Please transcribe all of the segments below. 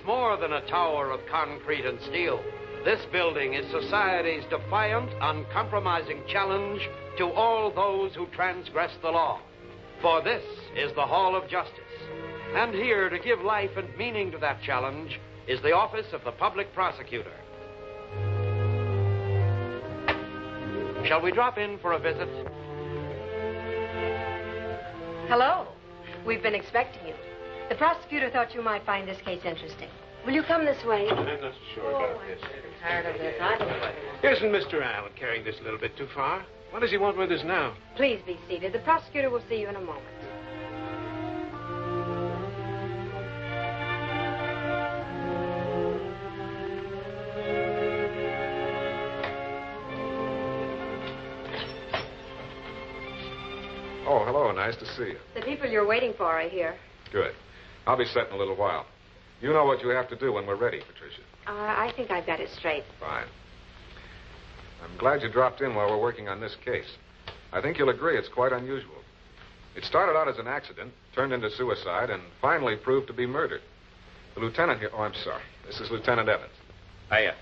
more than a tower of concrete and steel. This building is society's defiant, uncompromising challenge to all those who transgress the law. For this is the Hall of Justice. And here to give life and meaning to that challenge is the office of the Public Prosecutor. Shall we drop in for a visit? Hello. We've been expecting you. The prosecutor thought you might find this case interesting. Will you come this way? I'm not sure about this. I'm tired of this. I don't. Isn't Mr. Allen carrying this a little bit too far? What does he want with us now? Please be seated. The prosecutor will see you in a moment. Oh, hello. Nice to see you. The people you're waiting for are here. Good. I'll be set in a little while. You know what you have to do when we're ready, Patricia. I think I've got it straight. Fine. I'm glad you dropped in while we're working on this case. I think you'll agree it's quite unusual. It started out as an accident, turned into suicide, and finally proved to be murder. The lieutenant here... Oh, I'm sorry. This is Lieutenant Evans. Hiya.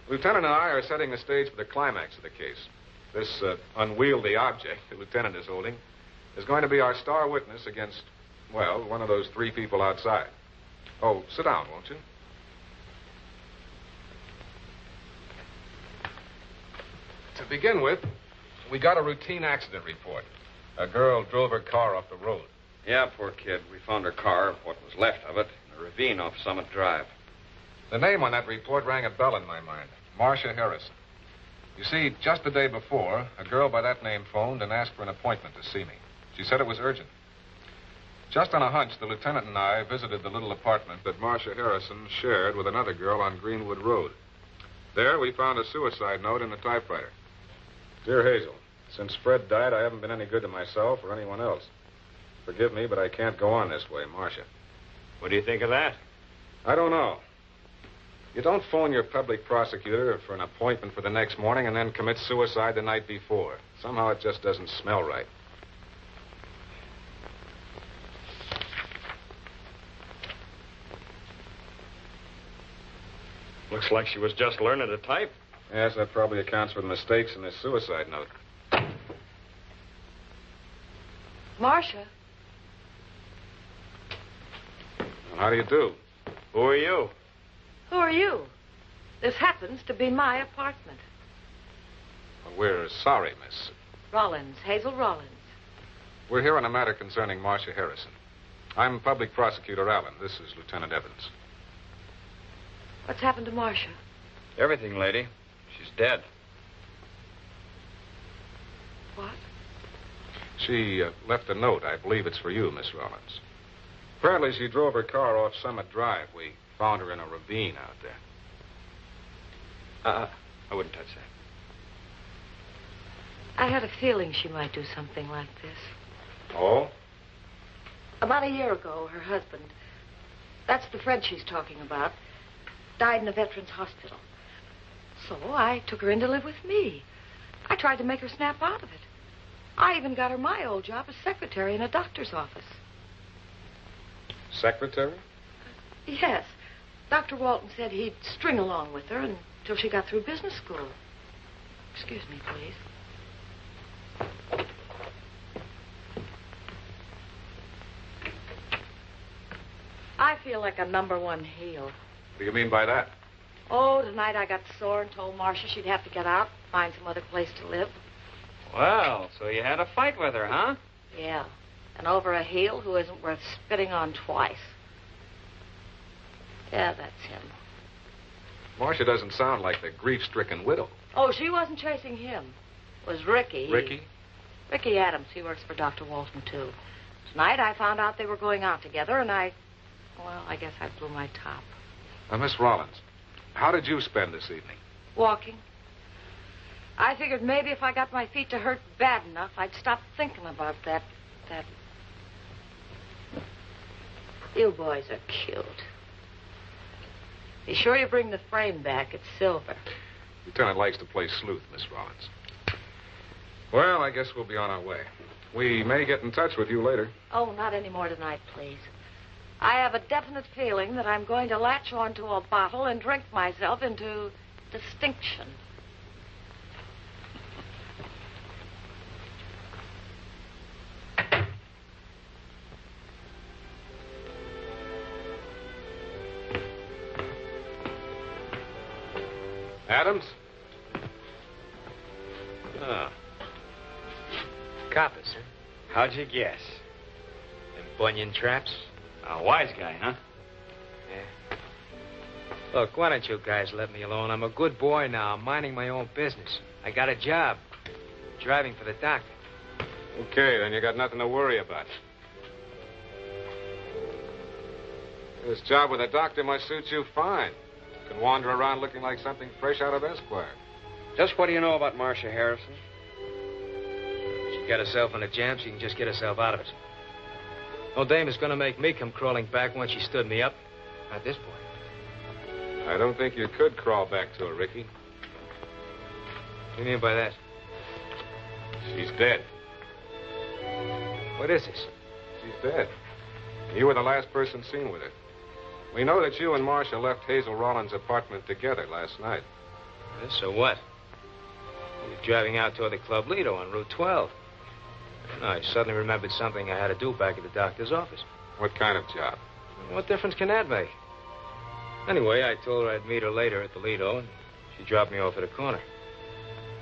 Lieutenant and I are setting the stage for the climax of the case. This unwieldy object the lieutenant is holding is going to be our star witness against, well, one of those three people outside. Oh, sit down, won't you? To begin with, we got a routine accident report. A girl drove her car off the road. Yeah, poor kid. We found her car, what was left of it, in a ravine off Summit Drive. The name on that report rang a bell in my mind. Marcia Harrison. You see, just the day before, a girl by that name phoned and asked for an appointment to see me. She said it was urgent. Just on a hunch, the lieutenant and I visited the little apartment that Marcia Harrison shared with another girl on Greenwood Road. There, we found a suicide note in the typewriter. Dear Hazel, since Fred died, I haven't been any good to myself or anyone else. Forgive me, but I can't go on this way, Marcia. What do you think of that? I don't know. You don't phone your public prosecutor for an appointment for the next morning and then commit suicide the night before. Somehow it just doesn't smell right. Looks like she was just learning to type. Yes, that probably accounts for the mistakes in this suicide note. Marcia. Well, how do you do? Who are you? Who are you? This happens to be my apartment. Well, we're sorry, miss. Rollins, Hazel Rollins. We're here on a matter concerning Marcia Harrison. I'm Public Prosecutor Allen. This is Lieutenant Evans. What's happened to Marcia? Everything, lady. She's dead. What? She left a note. I believe it's for you, Miss Rollins. Apparently, she drove her car off Summit Drive. We found her in a ravine out there. I wouldn't touch that. I had a feeling she might do something like this. Oh? About a year ago, her husband, that's the Fred she's talking about, died in a veterans hospital. So I took her in to live with me. I tried to make her snap out of it. I even got her my old job as secretary in a doctor's office. Secretary? Yes. Dr. Walton said he'd string along with her until she got through business school. Excuse me, please. I feel like a #1 heel. What do you mean by that? Oh, tonight I got sore and told Marcia she'd have to get out, find some other place to live. Well, so you had a fight with her, huh? Yeah, and over a heel who isn't worth spitting on twice. Yeah, that's him. Marcia doesn't sound like the grief-stricken widow. Oh, she wasn't chasing him. It was Ricky. Ricky? Ricky Adams. He works for Dr. Walton, too. Tonight I found out they were going out together, and I guess I blew my top. Miss Rollins, how did you spend this evening? Walking. I figured maybe if I got my feet to hurt bad enough, I'd stop thinking about that. You boys are cute. Be sure you bring the frame back. It's silver. Lieutenant likes to play sleuth, Miss Rollins. Well, I guess we'll be on our way. We may get in touch with you later. Oh, not any more tonight, please. I have a definite feeling that I'm going to latch onto a bottle and drink myself into distinction. Adams? Oh. Coppers, huh? How'd you guess? Them bunion traps? A wise guy, huh? Yeah. Look, why don't you guys let me alone? I'm a good boy now. I'm minding my own business. I got a job. Driving for the doctor. Okay, then you got nothing to worry about. This job with a doctor must suit you fine. You can wander around looking like something fresh out of Esquire. Just what do you know about Marcia Harrison? She got herself in a jam. She can just get herself out of it. No dame is going to make me come crawling back once she stood me up. At this point. I don't think you could crawl back to her, Ricky. What do you mean by that? She's dead. What is this? She's dead. You were the last person seen with her. We know that you and Marcia left Hazel Rollins' apartment together last night. Yeah, so what? We were driving out toward the Club Lido on Route 12. And I suddenly remembered something I had to do back at the doctor's office. What kind of job? What difference can that make? Anyway, I told her I'd meet her later at the Lido, and she dropped me off at a corner.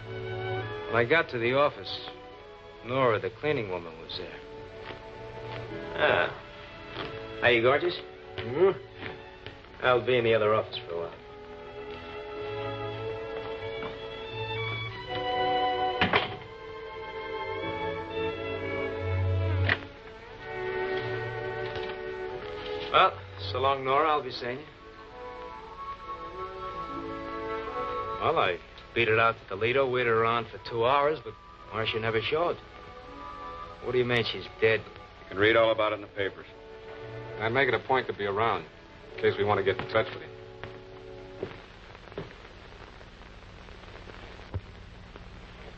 When I got to the office, Nora, the cleaning woman, was there. Ah. Are you gorgeous? Hmm? I'll be in the other office for a while. Well, so long, Nora. I'll be seeing you. Well, I beat it out to Toledo, waited around for 2 hours, but Marcia never showed. What do you mean she's dead? You can read all about it in the papers. I'd make it a point to be around in case we want to get in touch with you.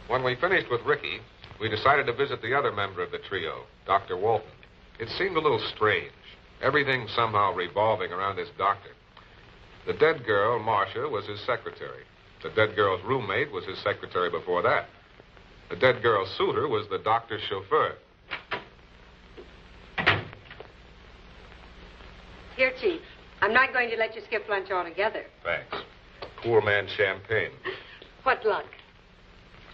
When we finished with Ricky, we decided to visit the other member of the trio, Dr. Walton. It seemed a little strange. Everything somehow revolving around this doctor. The dead girl, Marcia, was his secretary. The dead girl's roommate was his secretary before that. The dead girl's suitor was the doctor's chauffeur. Here, Chief. I'm not going to let you skip lunch altogether. Thanks. Poor man's champagne. What luck?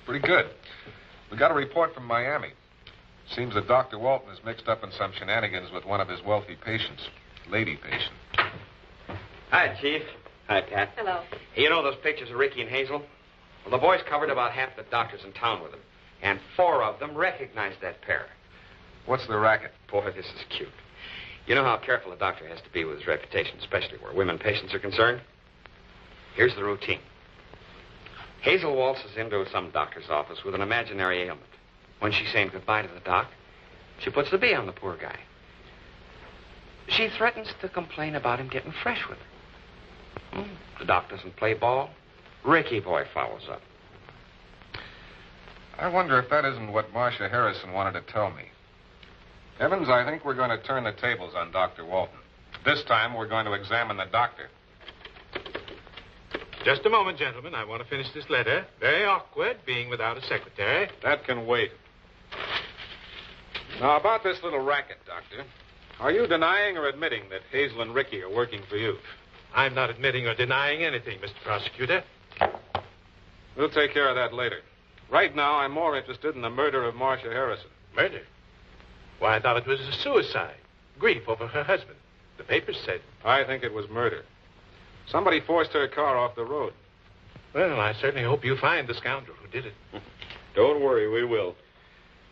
Pretty good. We got a report from Miami. Seems that Dr. Walton is mixed up in some shenanigans with one of his wealthy patients. Lady patient. Hi, Chief. Hi, Pat. Hello. Hey, you know those pictures of Ricky and Hazel? Well, the boys covered about half the doctors in town with them. And 4 of them recognized that pair. What's the racket? Boy, this is cute. You know how careful a doctor has to be with his reputation, especially where women patients are concerned? Here's the routine. Hazel waltzes into some doctor's office with an imaginary ailment. When she's saying goodbye to the doc, she puts the bee on the poor guy. She threatens to complain about him getting fresh with her. The doc doesn't play ball. Ricky boy follows up. I wonder if that isn't what Marcia Harrison wanted to tell me. Evans, I think we're going to turn the tables on Dr. Walton. This time, we're going to examine the doctor. Just a moment, gentlemen. I want to finish this letter. Very awkward, being without a secretary. That can wait. Now, about this little racket, Doctor. Are you denying or admitting that Hazel and Ricky are working for you? I'm not admitting or denying anything, Mr. Prosecutor. We'll take care of that later. Right now, I'm more interested in the murder of Marcia Harrison. Murder? Why, I thought it was a suicide. Grief over her husband. The papers said. I think it was murder. Somebody forced her car off the road. Well, I certainly hope you find the scoundrel who did it. Don't worry, we will.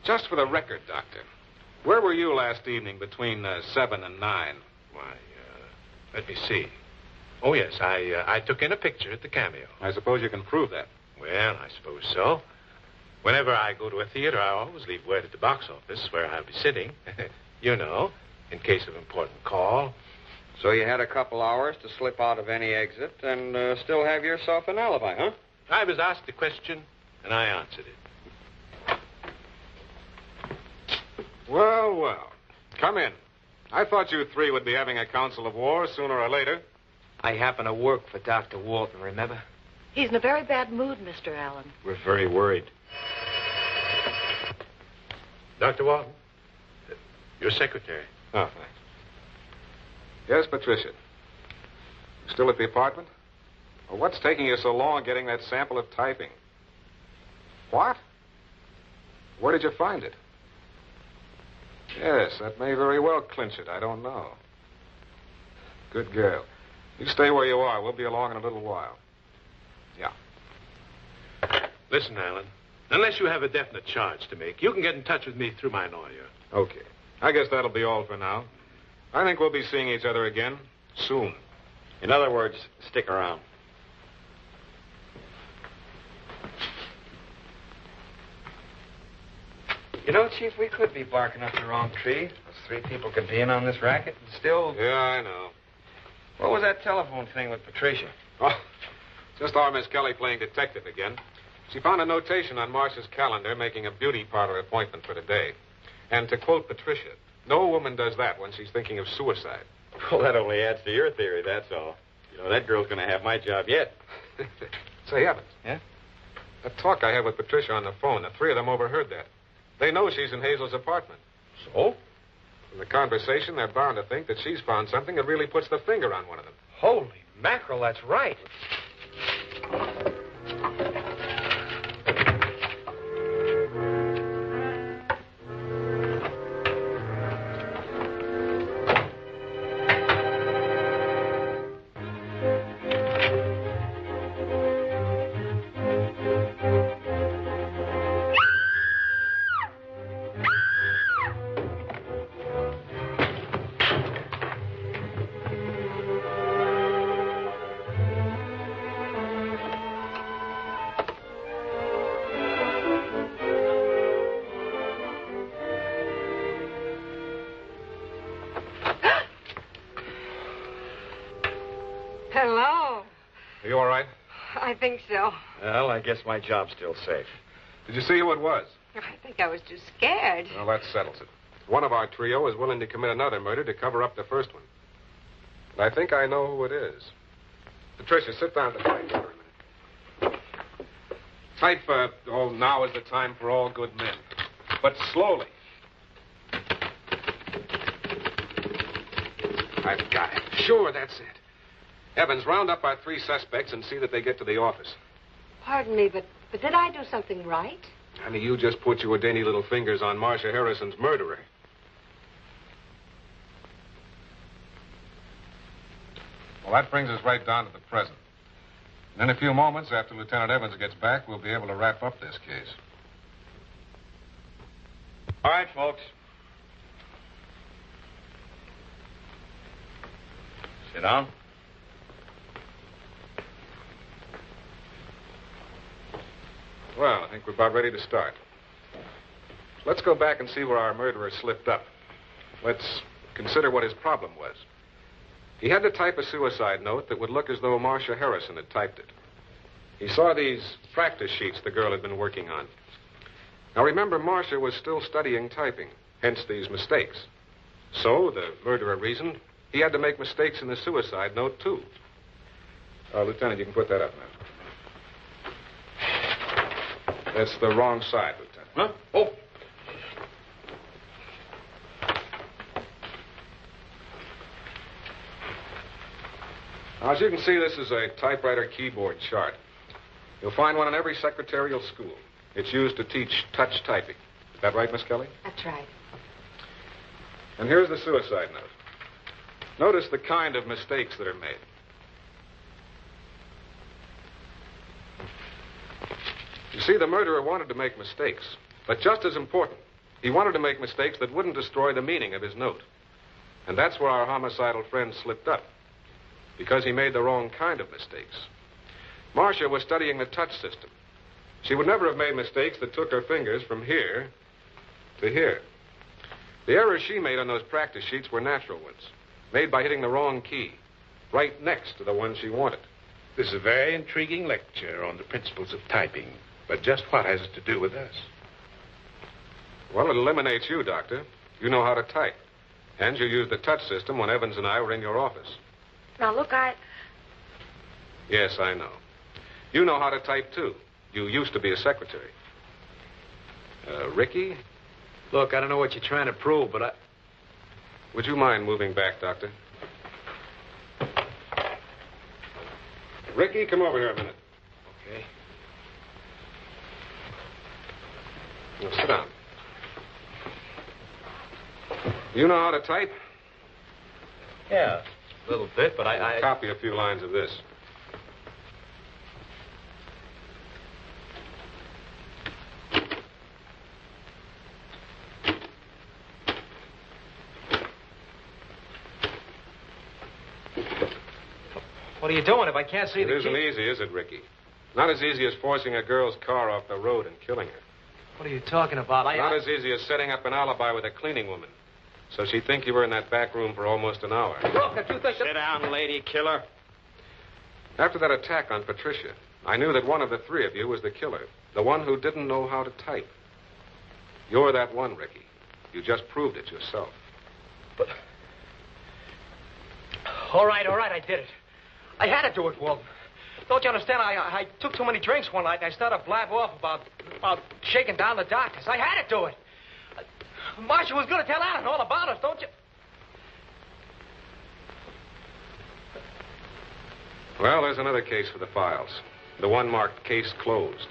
Just for the record, Doctor, where were you last evening between 7 and 9? Why, let me see. Oh, yes, I took in a picture at the Cameo. I suppose you can prove that. Well, I suppose so. Whenever I go to a theater, I always leave word at the box office where I'll be sitting. You know, in case of important call. So you had a couple hours to slip out of any exit and still have yourself an alibi, huh? I was asked a question, and I answered it. Well, well. Come in. I thought you three would be having a council of war sooner or later. I happen to work for Dr. Walton, remember? He's in a very bad mood, Mr. Allen. We're very worried. Dr. Walton, your secretary. Oh, thanks. Yes, Patricia. Still at the apartment? Well, what's taking you so long getting that sample of typing? What? Where did you find it? Yes, that may very well clinch it. I don't know. Good girl. You stay where you are. We'll be along in a little while. Yeah. Listen, Alan, unless you have a definite charge to make, you can get in touch with me through my lawyer. Okay. I guess that'll be all for now. I think we'll be seeing each other again soon. In other words, stick around. You know, Chief, we could be barking up the wrong tree. Those three people could be in on this racket and still... Yeah, I know. What was that telephone thing with Patricia? Oh, just our Miss Kelly playing detective again. She found a notation on Marcia's calendar making a beauty parlor appointment for today. And to quote Patricia, no woman does that when she's thinking of suicide. Well, that only adds to your theory, that's all. You know, that girl's going to have my job yet. Say, Evans. Yeah? That talk I had with Patricia on the phone, the three of them overheard that. They know she's in Hazel's apartment. So? From the conversation, they're bound to think that she's found something that really puts the finger on one of them. Holy mackerel, that's right. Hello. Are you all right? I think so. Well, I guess my job's still safe. Did you see who it was? I think I was too scared. Well, that settles it. One of our trio is willing to commit another murder to cover up the first one. And I think I know who it is. Patricia, sit down at the typewriter a minute. Type, now is the time for all good men. But slowly. I've got it. Sure, that's it. Evans, round up our three suspects and see that they get to the office. Pardon me, but did I do something right? Honey, you just put your dainty little fingers on Marcia Harrison's murderer. Well, that brings us right down to the present. And in a few moments, after Lieutenant Evans gets back, we'll be able to wrap up this case. All right, folks. Sit down. Well, I think we're about ready to start. Let's go back and see where our murderer slipped up. Let's consider what his problem was. He had to type a suicide note that would look as though Marcia Harrison had typed it. He saw these practice sheets the girl had been working on. Now, remember, Marcia was still studying typing, hence these mistakes. So, the murderer reasoned he had to make mistakes in the suicide note, too. Lieutenant, you can put that up now. That's the wrong side, Lieutenant. Huh? Oh. Now, as you can see, this is a typewriter keyboard chart. You'll find one in every secretarial school. It's used to teach touch typing. Is that right, Miss Kelly? That's right. And here's the suicide note. Notice the kind of mistakes that are made. You see, the murderer wanted to make mistakes. But just as important, he wanted to make mistakes that wouldn't destroy the meaning of his note. And that's where our homicidal friend slipped up. Because he made the wrong kind of mistakes. Marcia was studying the touch system. She would never have made mistakes that took her fingers from here to here. The errors she made on those practice sheets were natural ones, made by hitting the wrong key, right next to the one she wanted. This is a very intriguing lecture on the principles of typing. But just what has it to do with us? Well, it eliminates you, Doctor. You know how to type. And you used the touch system when Evans and I were in your office. Now, look, Yes, I know. You know how to type, too. You used to be a secretary. Ricky? Look, I don't know what you're trying to prove, but Would you mind moving back, Doctor? Ricky, come over here a minute. Okay. Now, sit down. You know how to type? Yeah, a little bit, but I... Copy a few lines of this. What are you doing if I can't see the It isn't key? easy, is it, Ricky? Not as easy as forcing a girl's car off the road and killing her. What are you talking about? Not as easy as setting up an alibi with a cleaning woman. So she'd think you were in that back room for almost an hour. Look, if you think Sit down, lady killer. After that attack on Patricia, I knew that one of the three of you was the killer. The one who didn't know how to type. You're that one, Ricky. You just proved it yourself. But... All right, I did it. I had to do it, Walton. Don't you understand? I took too many drinks one night, and I started to blab off about shaking down the doctors. I had to do it. Marcia was going to tell Alan all about us, don't you? Well, there's another case for the files. The one marked case closed.